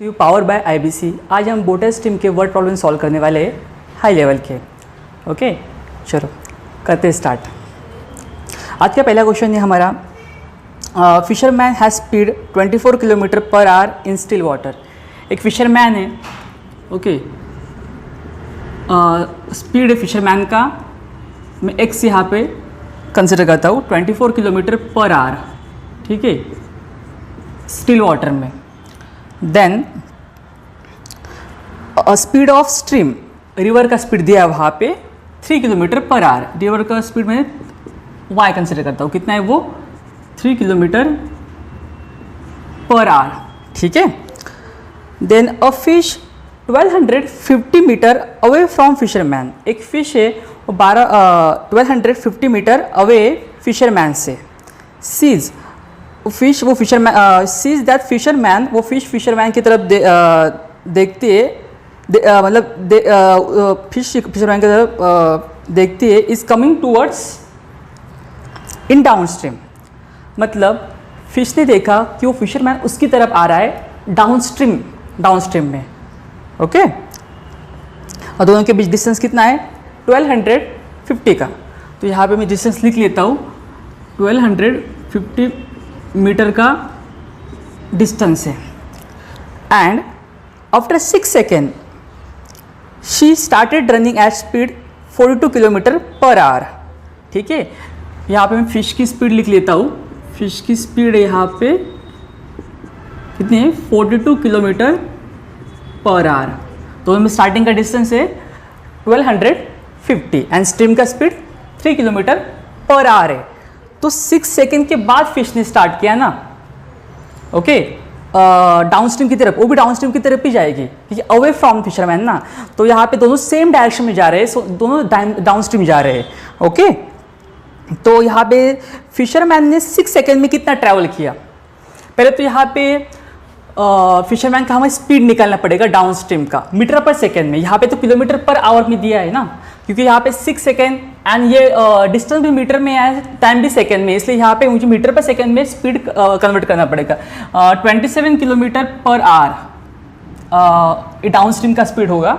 तो you power bye IBC. आज हम बोटा स्ट्रीम के वर्ड प्रॉब्लम सॉल्व करने वाले हैं हाई लेवल के। ओके चलो करते हैं स्टार्ट। आज का पहला क्वेश्चन है हमारा, fisherman has speed 24 kilometre per our in still water. एक फिशरमैन है, ओके, स्पीड है फिशरमैन का, मैं एक्स यहाँ पे कंसिडर करता हूँ 24 किलोमीटर पर आवर, ठीक है, स्टिल वाटर में। Then speed of stream, river का स्पीड दिया है वहाँ पे 3 किलोमीटर पर आवर। रिवर का स्पीड मैं वाई कंसिडर करता हूँ, कितना है वो 3 किलोमीटर पर आवर, ठीक है। Then a fish 1250 metre away from fisherman, एक फिश है वो 1250 मीटर अवे फिशरमैन से। सीज फिश, वो फिशरमैन सीज दैट फिशरमैन, वो फिश फिशरमैन की तरफ देखती है, मतलब फिश फिशरमैन की तरफ देखती है, is coming towards in down stream. मतलब फिश ने देखा कि वो फिशरमैन उसकी तरफ आ रहा है डाउन स्ट्रीम में, ओके। और दोनों के बीच डिस्टेंस कितना है 1250 का। तो यहाँ पे मैं डिस्टेंस लिख लेता हूँ, 1250 मीटर का डिस्टेंस है। And after 6 second she started running at speed 42 kilometre per hour, ठीक है। यहाँ पे मैं फिश की स्पीड लिख लेता हूँ। फिश की स्पीड है यहाँ पे कितनी है 42 किलोमीटर पर आवर। तो में स्टार्टिंग का डिस्टेंस है 1250 एंड स्ट्रीम का स्पीड 3 किलोमीटर पर आवर है। तो 6 सेकेंड के बाद फिश ने स्टार्ट किया ना, ओके, डाउन स्ट्रीम की तरफ, वो भी डाउन स्ट्रीम की तरफ ही जाएगी क्योंकि अवे फ्रॉम फिशरमैन ना। तो यहाँ पे दोनों सेम डायरेक्शन में जा रहे हैं, सो दोनों डाउन स्ट्रीम जा रहे हैं, ओके। तो यहाँ पे फिशरमैन ने 6 सेकेंड में कितना ट्रैवल किया। पहले तो यहाँ पे फिशरमैन का हमें स्पीड निकालना पड़ेगा डाउन स्ट्रीम का मीटर पर सेकेंड में। यहाँ पे तो किलोमीटर पर आवर में दिया है ना, क्योंकि यहाँ पे 6 सेकेंड एंड ये डिस्टेंस भी मीटर में है, टाइम भी सेकेंड में, इसलिए यहाँ पे मुझे मीटर पर सेकेंड में स्पीड कन्वर्ट करना पड़ेगा। 27 kilometre per our down stream का स्पीड होगा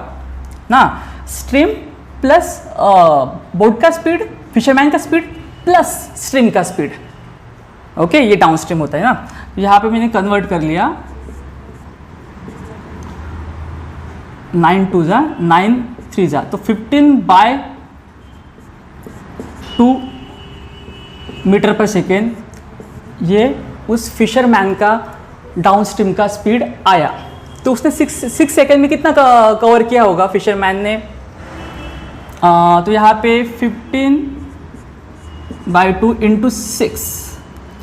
ना। स्ट्रीम प्लस बोट का स्पीड, फिशरमैन का स्पीड प्लस स्ट्रीम का स्पीड, ओके, ये डाउन स्ट्रीम होता है ना। यहाँ पे मैंने कन्वर्ट कर लिया, 9 2 जा 9 3 जा, तो 15/2 मीटर पर सेकेंड ये उस फिशरमैन का डाउन स्ट्रीम का स्पीड आया। तो उसने 6 सेकेंड में कितना कवर किया होगा फिशरमैन ने। तो यहाँ पे 15/2 इंटू 6,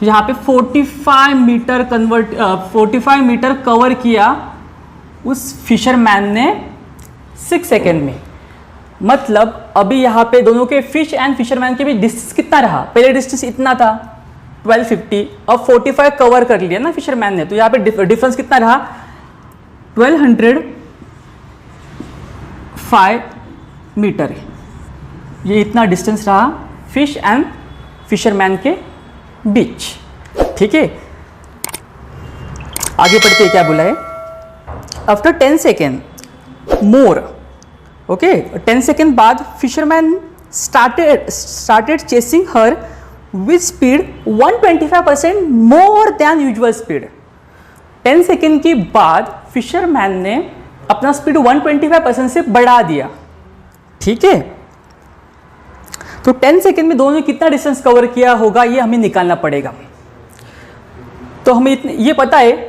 तो यहाँ पे 45 मीटर कवर किया उस फिशरमैन ने 6 सेकेंड में। मतलब अभी यहाँ पे दोनों के फिश एंड फिशरमैन के बीच डिस्टेंस कितना रहा, पहले डिस्टेंस इतना था 1250, अब 45 कवर कर लिया ना फिशरमैन ने, तो यहाँ पे डिफरेंस कितना रहा 1205 मीटर। ये इतना डिस्टेंस रहा फिश एंड फिशरमैन के बीच, ठीक है। आगे पढ़ते क्या बोला है, after 10 second more, okay, 10 second बाद fisherman started chasing her with speed 125% more than usual speed. 10 second के बाद फिशरमैन ने अपना स्पीड 125% से बढ़ा दिया, ठीक है। तो 10 सेकेंड में दोनों ने कितना डिस्टेंस कवर किया होगा ये हमें निकालना पड़ेगा। तो हमें ये पता है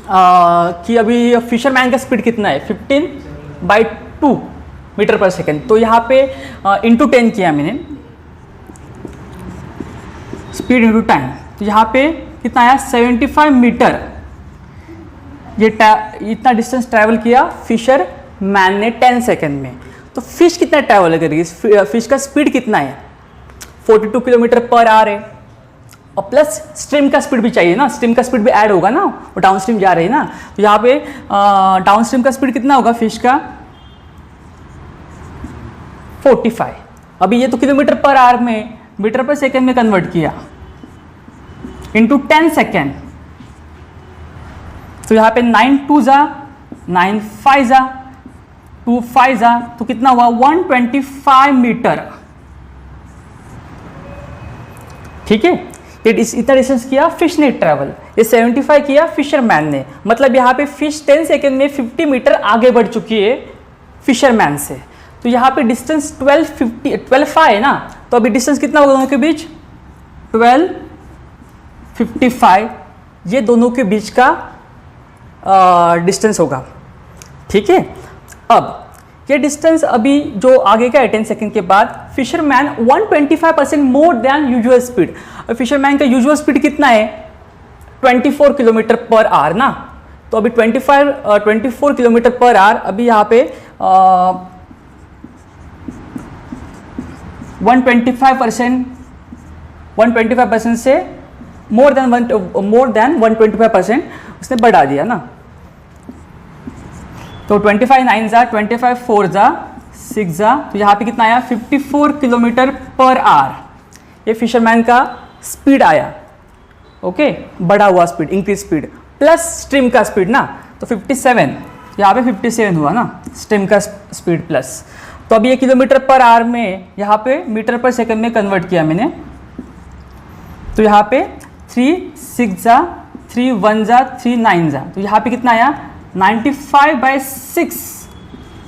कि अभी फिशरमैन का स्पीड कितना है 15/2 मीटर पर सेकेंड। तो यहाँ पे इंटू 10 किया मैंने, स्पीड इंटू टाइम, तो यहाँ पे कितना आया 75 मीटर। ये इतना डिस्टेंस ट्रैवल किया फिशरमैन ने 10 सेकेंड में। तो फिश कितना ट्रैवल करेगी, फिश का स्पीड कितना है 42 किलोमीटर पर आवर है, और प्लस स्ट्रीम का स्पीड भी चाहिए ना, स्ट्रीम का स्पीड भी ऐड होगा ना, वो डाउन स्ट्रीम जा रही है ना। तो यहाँ पे डाउन स्ट्रीम का स्पीड कितना होगा फिश का 45। अभी ये तो किलोमीटर पर आवर में मीटर पर सेकेंड में कन्वर्ट किया, इंटू 10 सेकेंड, तो यहाँ पे 9 2 जा 9 5 जा 2 5 जा, तो कितना हुआ 125 मीटर। ठीक है, ये इतना डिस्टेंस किया फिश ने ट्रैवल, ये 75 किया फिशरमैन ने। मतलब यहाँ पे फिश 10 सेकेंड में 50 मीटर आगे बढ़ चुकी है फिशरमैन से। तो यहाँ पे डिस्टेंस 12 है ना, तो अभी डिस्टेंस कितना होगा दोनों के बीच 12:55, ये दोनों के बीच का डिस्टेंस होगा। ठीक है, अब ये डिस्टेंस अभी जो आगे का है 10 सेकेंड के बाद, fisherman 125% more than usual speed. Fisherman का यूजुअल स्पीड कितना है 24 किलोमीटर पर आवर ना, तो अभी 24 किलोमीटर पर आवर, अभी यहाँ पे 125% से मोर देन 125% उसने बढ़ा दिया ना। तो 25 9 जा 25 4 जा 6 जा, तो यहाँ पे कितना आया 54 किलोमीटर पर आवर, ये फिशरमैन का स्पीड आया। ओके, बढ़ा हुआ speed, increase speed plus stream का स्पीड ना, तो 57, यहाँ पे 57 हुआ ना स्ट्रीम का स्पीड प्लस। तो अब ये किलोमीटर पर आवर में यहाँ पे मीटर पर सेकंड में कन्वर्ट किया मैंने, तो यहाँ पे 3 6 जा 3 1 जा 3 9 जा, तो यहाँ पे कितना आया 95/6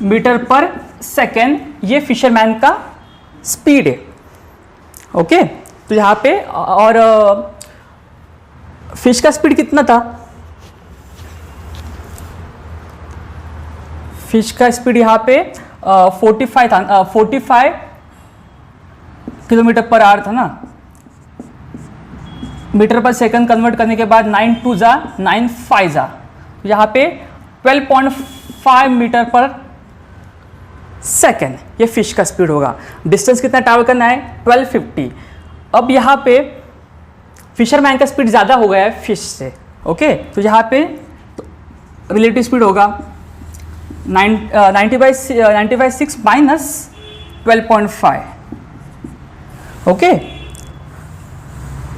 मीटर पर सेकेंड, ये फिशरमैन का स्पीड है। ओके, तो यहाँ पे और फिश का स्पीड कितना था, फिश का स्पीड यहाँ पे 45 था, 45 किलोमीटर पर आवर था ना, मीटर पर सेकंड कन्वर्ट करने के बाद 9 2 जा 9 5 जा, यहाँ पे 12.5 मीटर पर सेकेंड, ये फिश का स्पीड होगा। डिस्टेंस कितना ट्रैवल करना है 1250। अब यहाँ पे फिशरमैन का स्पीड ज़्यादा हो गया है फिश से। ओके, तो यहाँ पे रिलेटिव स्पीड होगा 90/6 माइनस 12.5। ओके,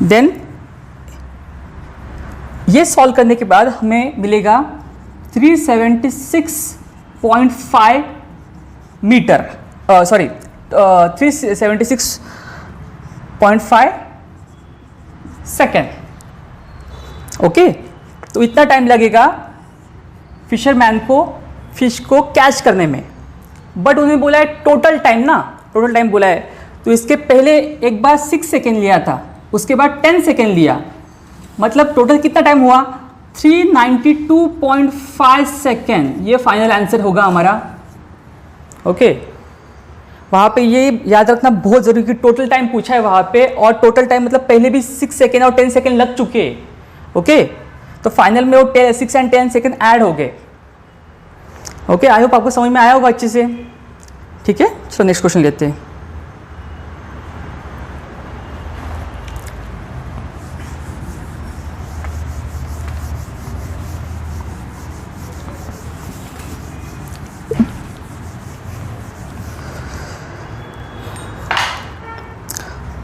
देन ये सॉल्व करने के बाद हमें मिलेगा 376.5 मीटर, सॉरी 376.5 सेकेंड। ओके, तो इतना टाइम लगेगा फिशरमैन को फिश को कैच करने में, बट उन्हें बोला है टोटल टाइम ना, टोटल टाइम बोला है, तो इसके पहले एक बार 6 सेकेंड लिया था, उसके बाद 10 सेकेंड लिया, मतलब टोटल कितना टाइम हुआ 392.5 सेकेंड, ये फाइनल आंसर होगा हमारा। ओके, वहाँ पे ये याद रखना बहुत जरूरी कि टोटल टाइम पूछा है वहाँ पे, और टोटल टाइम मतलब पहले भी 6 सेकेंड और 10 सेकेंड लग चुके हैं। ओके, तो फाइनल में वो 6 एंड 10 सेकेंड ऐड हो गए। ओके, आई होप आपको समझ में आया होगा अच्छे से। ठीक है, चलो नेक्स्ट क्वेश्चन लेते हैं।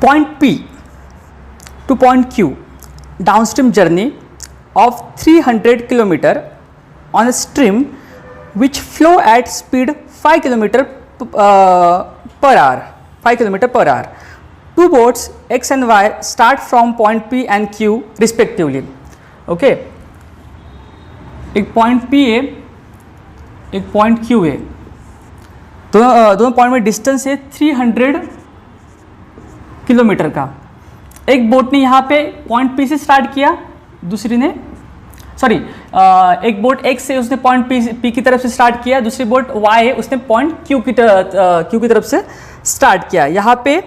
Point P to point Q, downstream journey of 300 km on a stream which flow at speed 5 km per hour. 5 km per hour. Two boats X and Y start from point P and Q respectively. Okay, एक point P है, एक point Q है, दोनों point में distance है 300 kilometre का। एक boat ने यहाँ पे पॉइंट पी से स्टार्ट किया, दूसरी ने एक बोट एक्स से उसने पॉइंट पी की तरफ से स्टार्ट किया, दूसरी बोट वाई है उसने पॉइंट क्यू की तरफ से स्टार्ट किया। यहाँ पे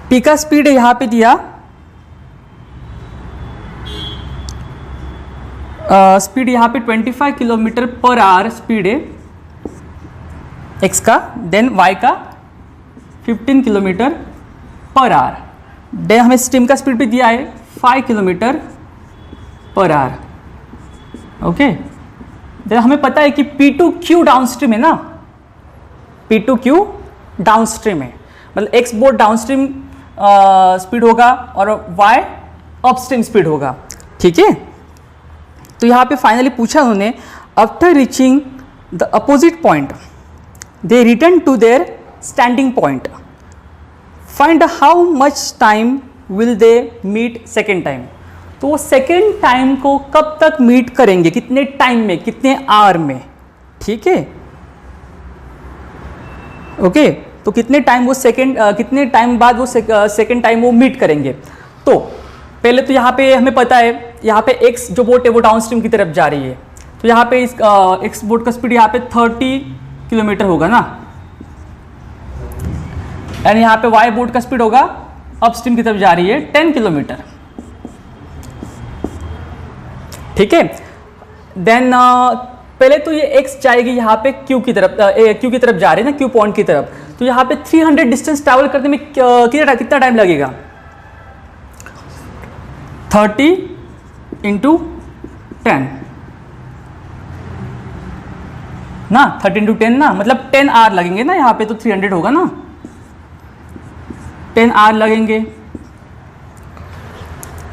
पी का स्पीड है यहाँ पे दिया, स्पीड यहाँ पे 25 किलोमीटर पर आवर स्पीड है एक्स का, देन वाई का 15 किलोमीटर पर आवर, देन हमें स्टीम का स्पीड भी दिया है 5 kilometre per our. Okay, then हमें पता है कि P2Q डाउनस्ट्रीम है ना, P2Q डाउनस्ट्रीम है, मतलब एक्स बोट डाउनस्ट्रीम स्पीड होगा और वाई अपस्ट्रीम स्पीड होगा। ठीक है, तो यहाँ पे फाइनली पूछा उन्होंने, after reaching the opposite point they return to their standing point, find how much time will they meet second time. तो वो सेकेंड टाइम को कब तक मीट करेंगे, कितने टाइम में, कितने आवर में, ठीक है, ओके। तो कितने टाइम वो कितने टाइम बाद वो सेकेंड टाइम वो मीट करेंगे। तो पहले तो यहाँ पे हमें पता है, यहाँ पे एक्स जो बोट है वो डाउन स्ट्रीम की तरफ जा रही है, तो यहाँ पे इस एक्स बोट का स्पीड यहाँ पे 30 किलोमीटर होगा ना, एंड यहाँ पे वाई बोट का स्पीड होगा अपस्ट्रीम की तरफ जा रही है 10 किलोमीटर, ठीक है। देन पहले तो ये x जाएगी यहाँ पे q की तरफ, q की तरफ जा रही है ना, q पॉइंट की तरफ, तो यहाँ पे 300 डिस्टेंस ट्रैवल करने में कितना टाइम लगेगा, 30 × 10 ना, 30 × 10 ना, मतलब 10 आवर लगेंगे ना, यहाँ पे तो 300 होगा ना, 10 आवर लगेंगे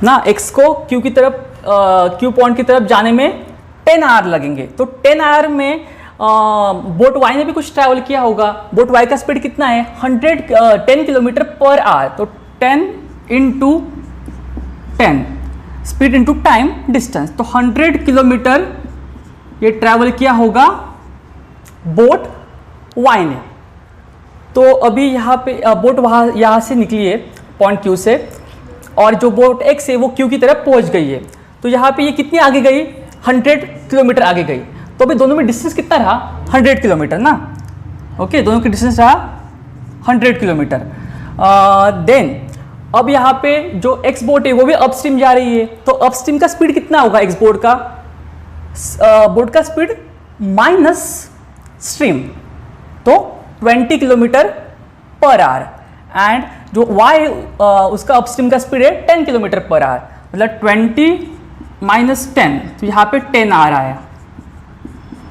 ना। x को q की तरफ, q पॉइंट की तरफ जाने में 10 आवर लगेंगे। तो 10 आवर में बोट y ने भी कुछ ट्रैवल किया होगा। बोट y का स्पीड कितना है, 10 किलोमीटर पर आवर, तो 10 × 10 स्पीड इंटू टाइम डिस्टेंस, तो 100 किलोमीटर ये ट्रैवल किया होगा बोट y ने। तो अभी यहाँ पे बोट यहाँ से निकली है पॉइंट q से, और जो बोट x है वो q की तरफ पहुंच गई है। तो यहाँ पे ये कितनी आगे गई, 100 किलोमीटर आगे गई। तो अभी दोनों में डिस्टेंस कितना रहा, 100 किलोमीटर ना, ओके, दोनों की डिस्टेंस रहा 100 किलोमीटर। देन अब यहाँ पे जो एक्स बोट है वो भी अपस्ट्रीम जा रही है, तो अपस्ट्रीम का स्पीड कितना होगा एक्स बोट का, बोट का स्पीड माइनस स्ट्रीम, तो 20 किलोमीटर पर आवर, एंड जो वाई उसका अपस्ट्रीम का स्पीड है 10 किलोमीटर पर आवर, मतलब 20 - 10, तो यहाँ पे 10 आवर आया।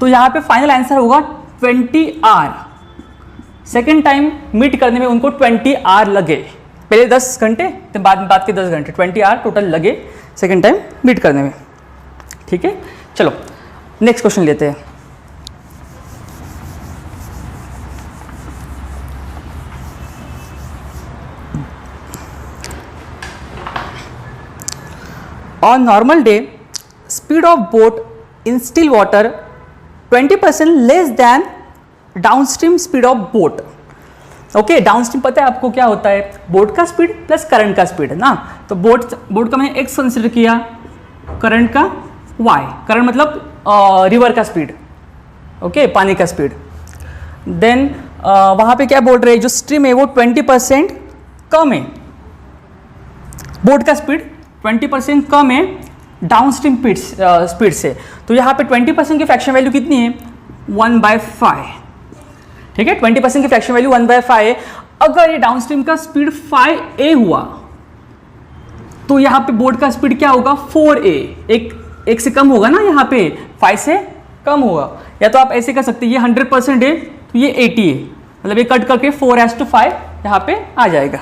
तो यहाँ पे फाइनल आंसर होगा 20 आवर। सेकेंड टाइम मीट करने में उनको 20 आवर लगे, पहले 10 घंटे तो बाद के 10 घंटे, 20 आवर टोटल लगे सेकेंड टाइम मीट करने में, ठीक है। चलो नेक्स्ट क्वेश्चन लेते हैं। On normal day, speed of boat in still water 20% less than downstream speed of boat. Okay, downstream पता है आपको क्या होता है, बोट का स्पीड प्लस करंट का स्पीड है ना। तो बोट का मैंने x कंसिडर किया, करंट का y, करंट मतलब रिवर का स्पीड, ओके, पानी का स्पीड। देन वहाँ पे क्या बोल रहे हैं, जो स्ट्रीम है वो 20% कम है, बोट का स्पीड 20% कम है डाउनस्ट्रीम स्पीड से। तो यहाँ पे 20% की फ्रैक्शन वैल्यू कितनी है, 1/5, ठीक है। 20% की फ्रैक्शन वैल्यू 1/5 है। अगर ये डाउनस्ट्रीम का स्पीड 5a हुआ तो यहाँ पे बोट का स्पीड क्या होगा, 4a, एक से कम होगा ना, यहाँ पे 5 से कम होगा। या तो आप ऐसे कर सकते हैं, ये 100% है तो ये 80 है, मतलब ये कट करके 4:5 यहाँ पे आ जाएगा,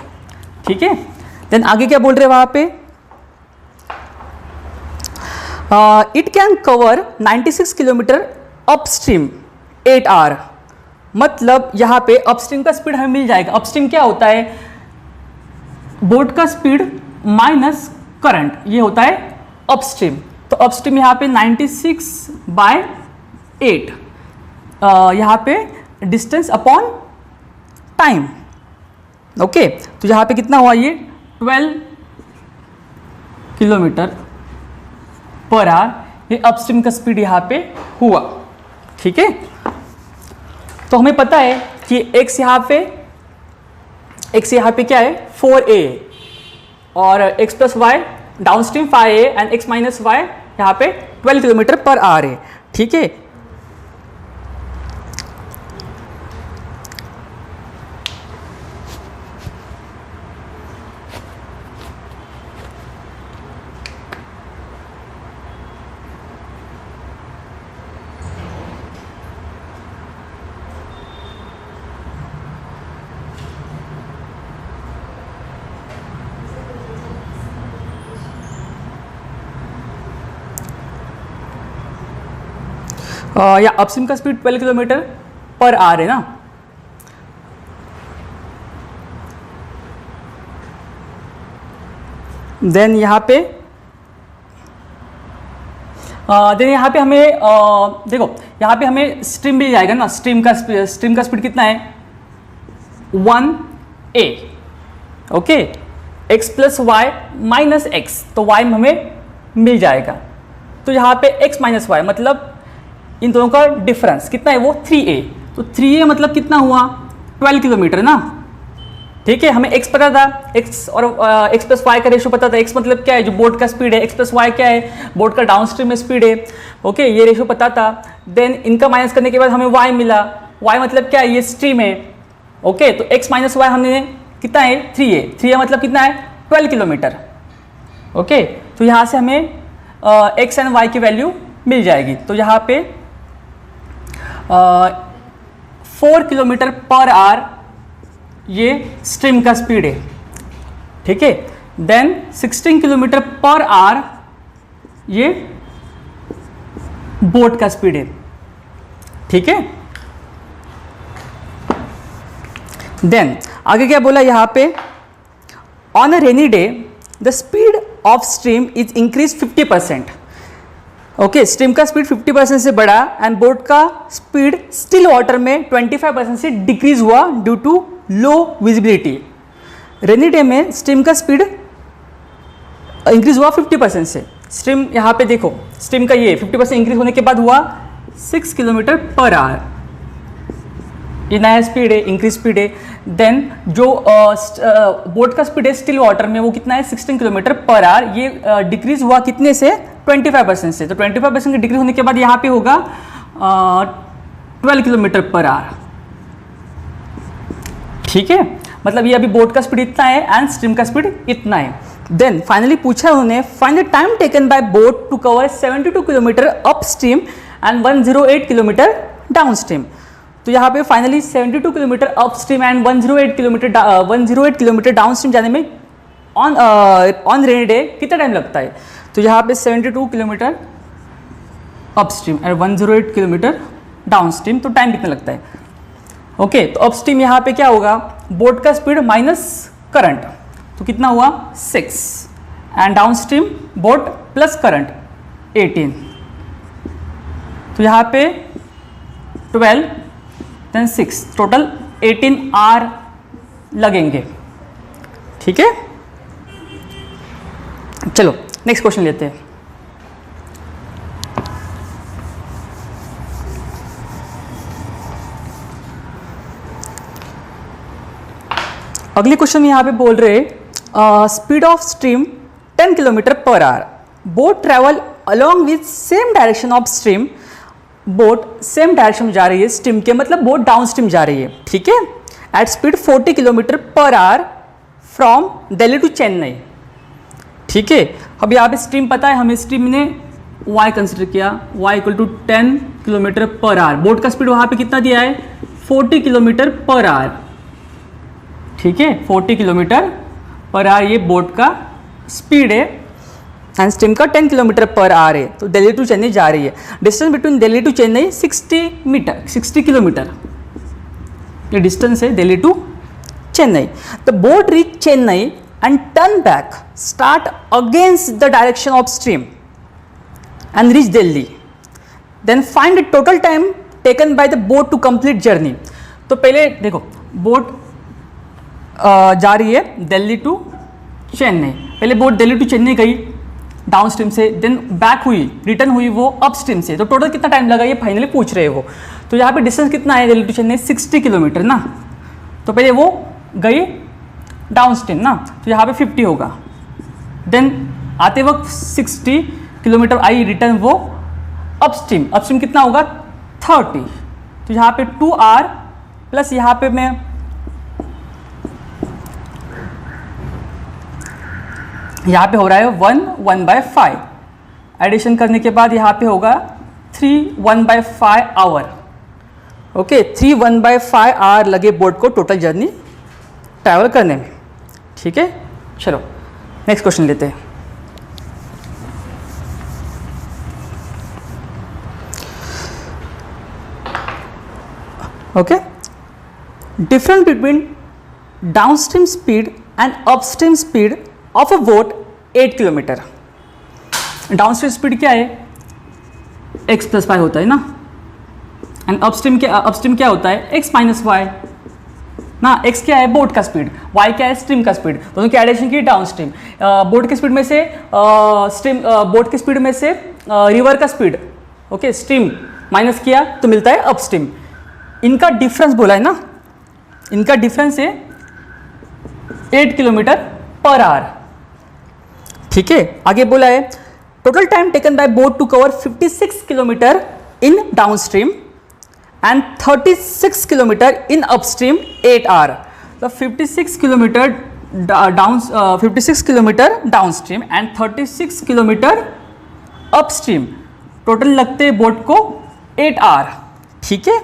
ठीक है। देन आगे क्या बोल रहे हैं वहाँ पे, it can cover 96 kilometre upstream 8 hour, मतलब यहाँ पे अपस्ट्रीम का स्पीड हमें मिल जाएगा। अपस्ट्रीम क्या होता है, बोट का स्पीड माइनस करंट, ये होता है अपस्ट्रीम। तो अपस्ट्रीम यहाँ पे 96/8, यहाँ पे डिस्टेंस अपॉन टाइम, ओके। तो यहाँ पे कितना हुआ, ये 12 किलोमीटर पर आवर, ये अपस्ट्रीम का स्पीड यहाँ पे हुआ, ठीक है। तो हमें पता है कि x यहाँ पे क्या है, 4a, और x + y downstream 5a and x - y यहाँ पे 12 किलोमीटर पर आवर है, ठीक है। या अपस्ट्रीम का स्पीड 12 किलोमीटर पर आवर है ना। देन यहाँ पे हमें देखो यहाँ पे हमें स्ट्रीम मिल जाएगा ना। स्ट्रीम का स्पीड कितना है 1a। Okay, x plus Y minus X, तो y में हमें मिल जाएगा। तो यहाँ पे x माइनस वाई मतलब इन दोनों का डिफरेंस कितना है वो 3a। तो 3a मतलब कितना हुआ 12 किलोमीटर ना। ठीक है, हमें x पता था, x और x प्लस वाई का रेशो पता था। x मतलब क्या है जो बोट का स्पीड है, x प्लस वाई क्या है बोट का डाउन स्ट्रीम में स्पीड है। ओके, ये रेशो पता था। देन इनका माइनस करने के बाद हमें y मिला, y मतलब क्या है ये स्ट्रीम है। ओके, तो x माइनस वाई हमने कितना है 3a, 3a मतलब कितना है 12 किलोमीटर। ओके, तो यहाँ से हमें x एंड y की वैल्यू मिल जाएगी। तो यहाँ पे 4 किलोमीटर पर आवर ये स्ट्रीम का स्पीड है। ठीक है, देन 16 किलोमीटर पर आवर ये बोट का स्पीड है। ठीक है, देन आगे क्या बोला यहाँ पे, on a rainy day the speed of stream is increase 50%। Okay, stream का स्पीड 50% से बढ़ा एंड बोट का स्पीड स्टिल वाटर में 25% से डिक्रीज हुआ due to low visibility. Rainy day में स्ट्रीम का स्पीड इंक्रीज हुआ 50% से। स्ट्रीम यहाँ पे देखो, स्ट्रीम का ये 50% इंक्रीज होने के बाद हुआ 6 किलोमीटर पर आवर। ये नया स्पीड है, इंक्रीज स्पीड है। देन जो बोट का स्पीड है स्टिल वाटर में वो कितना है 16 किलोमीटर पर आवर। ये डिक्रीज हुआ कितने से 25% से। तो 25% के डिक्रीज होने के बाद यहाँ पे होगा 12 किलोमीटर पर आवर। ठीक है, मतलब ये अभी बोट का स्पीड इतना है एंड स्ट्रीम का स्पीड इतना है। देन फाइनली पूछा उन्होंने find the time taken by boat to cover 72 kilometre up stream and 108 kilometre down stream. तो यहाँ पे finally 72 kilometre up stream and 108 kilometre down stream जाने में ऑन रेनी डे कितना टाइम लगता है। तो यहाँ पे 72 kilometre up stream and 108 kilometre down stream, तो टाइम कितना लगता है। ओके, तो अप स्ट्रीम यहाँ पे क्या होगा बोट का स्पीड माइनस करंट, तो कितना हुआ 6 and down stream boat plus current 18। तो यहाँ पे 12 देन 6 टोटल 18 आवर लगेंगे। ठीक है, चलो नेक्स्ट क्वेश्चन लेते हैं। अगले क्वेश्चन में यहाँ पे बोल रहे speed of stream 10 kilometre per hour, boat travel along with same direction of stream. Boat same direction में जा रही है स्ट्रीम के, मतलब बोट डाउन स्ट्रीम जा रही है। ठीक है, at speed 40 kilometre per hour from Delhi to Chennai. ठीक है, अब यहाँ पे स्ट्रीम पता है हमें, स्ट्रीम ने y कंसिडर किया, y equal to 10 kilometre per hour. Boat का स्पीड वहाँ पे कितना दिया है 40 किलोमीटर पर आवर। ठीक है, 40 किलोमीटर पर आवर ये बोट का स्पीड है एंड स्ट्रीम का 10 किलोमीटर पर आवर है। तो दिल्ली टू चेन्नई जा रही है। Distance between Delhi to Chennai 60 kilometre ये डिस्टेंस है Delhi to Chennai. The boat reach Chennai and turn back, start against the direction of stream and reach Delhi. Then find the total time taken by the boat to complete journey. तो पहले देखो boat जा रही है Delhi to Chennai. पहले boat Delhi to Chennai गई down stream से, then back हुई, रिटर्न हुई वो अप स्ट्रीम से। तो टोटल कितना टाइम लगा ये फाइनली पूछ रहे हैं वो। तो यहाँ पे डिस्टेंस कितना है दिल्ली टू चेन्नई 60 किलोमीटर ना। तो पहले वो गई डाउन स्ट्रीम ना, तो यहाँ पे 50 होगा। देन आते वक्त 60 किलोमीटर आई, रिटर्न वो अप स्ट्रीम। अप स्ट्रीम कितना होगा 30। तो यहाँ पे 2 आवर प्लस यहाँ पे मैं यहाँ पे हो रहा है 1/5। एडिशन करने के बाद यहाँ पे होगा 3/1/5 आवर। ओके, 3/1/5 आवर लगे बोट को टोटल जर्नी ट्रैवल करने में। ठीक है, चलो नेक्स्ट क्वेश्चन लेते हैं। Okay, difference between downstream speed and upstream speed of a boat 8 kilometre. Downstream speed क्या है, x प्लस वाई होता है ना, एंड अपस्ट्रीम क्या होता है, x माइनस वाई ना। x क्या है, बोट का स्पीड, y क्या है, स्ट्रीम का स्पीड, दोनों की एडिशन की डाउन स्ट्रीम। बोट की स्पीड में से बोट की स्पीड में से रिवर का स्पीड, ओके, स्ट्रीम माइनस किया तो मिलता है अपस्ट्रीम। इनका डिफरेंस बोला है ना, इनका डिफरेंस है 8 किलोमीटर पर आवर। ठीक है, आगे बोला है total time taken by boat to cover 56 kilometre in downstream and 36 kilometre in upstream 8 hour. तो 56 kilometre downstream and 36 kilometre upstream, total लगते हैं बोट को 8 आवर। ठीक है,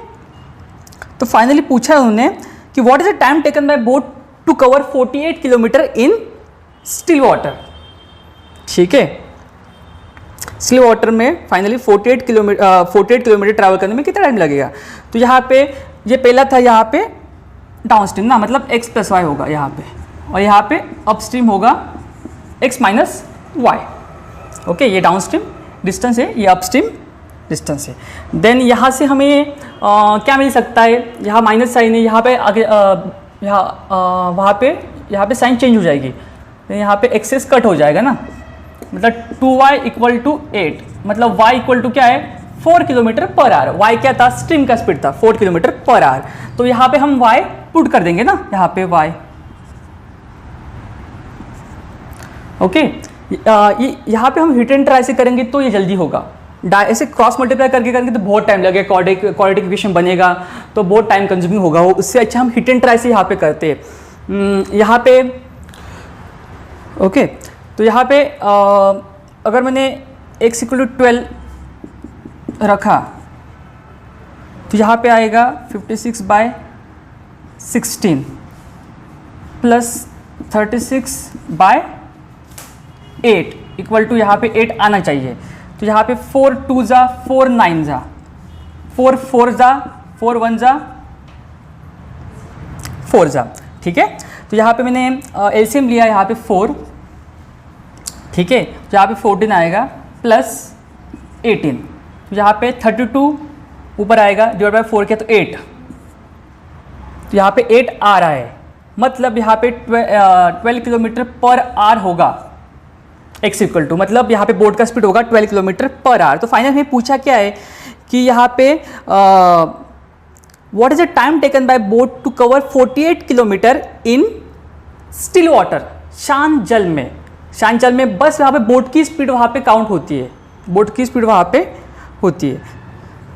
तो फाइनली पूछा उन्होंने कि what is the time taken by boat to cover 48 kilometre in still water. ठीक है, स्टिल वाटर में फाइनली 48 किलोमीटर ट्रैवल करने में कितना टाइम लगेगा। तो यहाँ पे ये पहला था, यहाँ पे डाउनस्ट्रीम ना, मतलब x प्लस वाई होगा यहाँ पे, और यहाँ पे अपस्ट्रीम होगा x माइनस वाई। ओके, ये डाउनस्ट्रीम डिस्टेंस है, ये अपस्ट्रीम डिस्टेंस है। देन यहाँ से हमें क्या मिल सकता है, यहाँ माइनस साइन है, यहाँ पे आगे यहाँ पे साइन चेंज हो जाएगी, तो यहाँ पे एक्सेस कट हो जाएगा ना, मतलब 2y इक्वल टू 8, मतलब y इक्वल टू क्या है, 4 किलोमीटर पर आवर। y क्या था, स्ट्रीम का स्पीड था 4 किलोमीटर पर आवर। तो यहाँ पे हम y पुट कर देंगे ना, यहाँ पे y। ओके, यहाँ पे हम हिट एंड ट्राई से करेंगे तो ये जल्दी होगा, ऐसे क्रॉस मल्टीप्लाई करके करेंगे तो बहुत टाइम लगेगा, क्वाड्रेटिक इक्वेशन बनेगा तो बहुत टाइम कंज्यूमिंग होगा। वो उससे अच्छा हम हिट एंड ट्राई से यहाँ पे करते हैं। यहाँ पे ओके, तो यहाँ पे अगर मैंने x इक्वल टू 12 रखा तो यहाँ पे आएगा 56 by 16 plus 36 by 8 equal to यहाँ पे 8 आना चाहिए। तो यहाँ पे 4 2 जा 4 9 जा 4 4 जा 4 1 जा 4 जा। ठीक है, तो यहाँ पे मैंने एलसीएम लिया, यहाँ पे 4। ठीक है, तो यहाँ पे 14 आएगा प्लस 18, तो यहाँ पे 32 ऊपर आएगा, डिवाइड बाय 4 किया तो 8, तो यहाँ पे 8 आ रहा है, मतलब यहाँ पे 12 किलोमीटर पर आवर होगा x इक्वल टू, मतलब यहाँ पे बोट का स्पीड होगा 12 किलोमीटर पर आवर। तो फाइनल में पूछा क्या है कि यहाँ पे what is the time taken by boat to cover 48 kilometre in still water, शांत जल में। शांत जल में बस वहाँ पे बोट की स्पीड वहाँ पे काउंट होती है, बोट की स्पीड वहाँ पे होती है।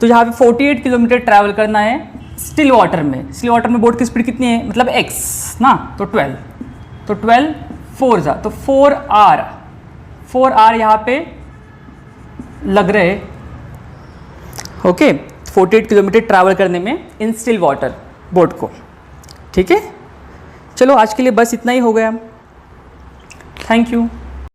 तो यहाँ पे 48 किलोमीटर ट्रैवल करना है स्टिल वाटर में। स्टिल वाटर में बोट की स्पीड कितनी है, मतलब x ना, तो 12, तो 12 4 जा, तो 4 आर यहाँ पे लग रहे। ओके, 48 किलोमीटर ट्रैवल करने में इन स्टिल वाटर बोट को। ठीक है, चलो आज के लिए बस इतना ही हो गया। Thank you.